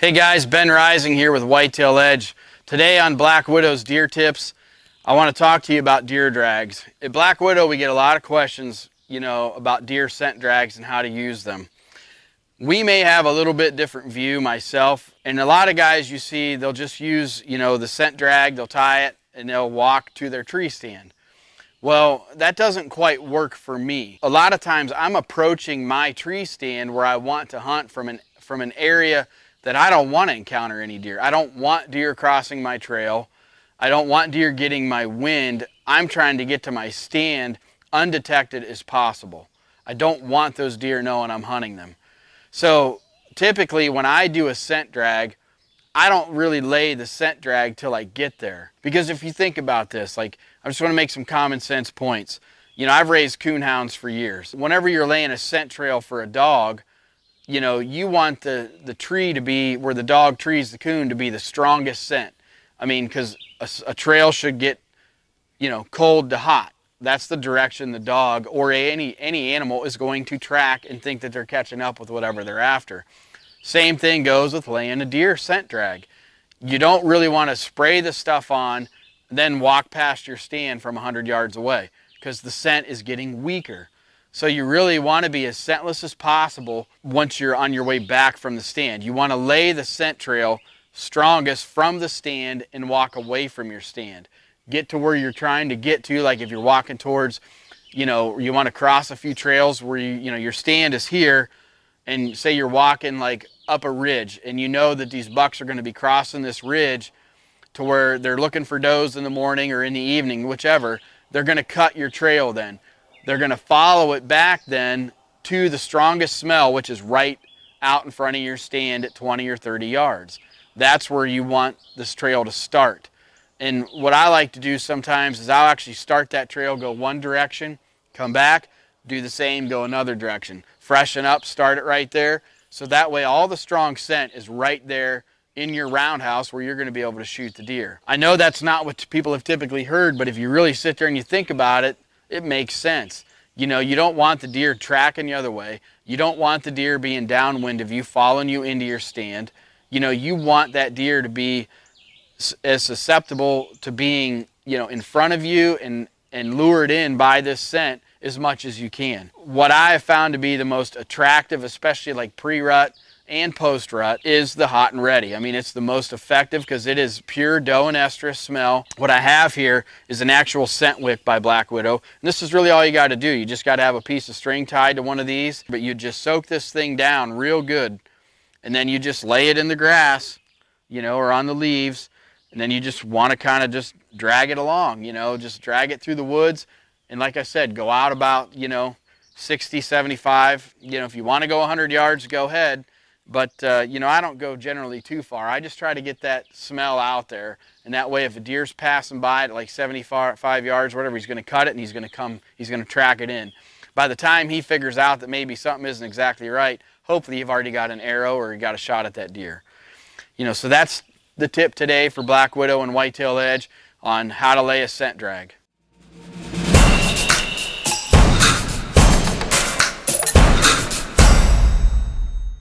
Hey guys, Ben Rising here with Whitetail Edge. Today on Black Widow's Deer Tips, I want to talk to you about deer drags. At Black Widow, we get a lot of questions, about deer scent drags and how to use them. We may have a little bit different view myself, and a lot of guys you see, they'll just use, the scent drag, they'll tie it, and they'll walk to their tree stand. Well, that doesn't quite work for me. A lot of times I'm approaching my tree stand where I want to hunt from an area that I don't want to encounter any deer. I don't want deer crossing my trail. I don't want deer getting my wind. I'm trying to get to my stand undetected as possible. I don't want those deer knowing I'm hunting them. So typically when I do a scent drag, I don't really lay the scent drag till I get there. Because if you think about this, I just want to make some common sense points. I've raised coonhounds for years. Whenever you're laying a scent trail for a dog, you want the tree to be, where the dog trees the coon, to be the strongest scent. I mean, because a trail should get, cold to hot. That's the direction the dog or any animal is going to track and think that they're catching up with whatever they're after. Same thing goes with laying a deer scent drag. You don't really want to spray the stuff on, then walk past your stand from 100 yards away, because the scent is getting weaker. So you really want to be as scentless as possible once you're on your way back from the stand. You want to lay the scent trail strongest from the stand and walk away from your stand. Get to where you're trying to get to, like if you're walking towards, you want to cross a few trails where your stand is here, and say you're walking like up a ridge and you know that these bucks are going to be crossing this ridge to where they're looking for does in the morning or in the evening, whichever. They're going to cut your trail then. They're going to follow it back then to the strongest smell, which is right out in front of your stand at 20 or 30 yards. That's where you want this trail to start. And what I like to do sometimes is I'll actually start that trail, go one direction, come back, do the same, go another direction. Freshen up, start it right there. So that way all the strong scent is right there in your roundhouse where you're going to be able to shoot the deer. I know that's not what people have typically heard, but if you really sit there and you think about it, it makes sense. You don't want the deer tracking the other way. You don't want the deer being downwind of you, following you into your stand. You want that deer to be as susceptible to being, in front of you and lured in by this scent as much as you can. What I have found to be the most attractive, especially like pre-rut and post-rut, is the hot and ready. I mean, it's the most effective because it is pure doe and estrus smell. What I have here is an actual scent wick by Black Widow. And this is really all you got to do. You just got to have a piece of string tied to one of these, but you just soak this thing down real good, and then you just lay it in the grass, or on the leaves, and then you just want to kind of just drag it along, just drag it through the woods. And like I said, go out about, 60, 75. If you want to go 100 yards, go ahead. But, I don't go generally too far. I just try to get that smell out there. And that way, if a deer's passing by at like 75 yards, whatever, he's going to cut it and he's going to track it in. By the time he figures out that maybe something isn't exactly right, hopefully you've already got an arrow or you got a shot at that deer. So that's the tip today for Black Widow and Whitetail Edge on how to lay a scent drag.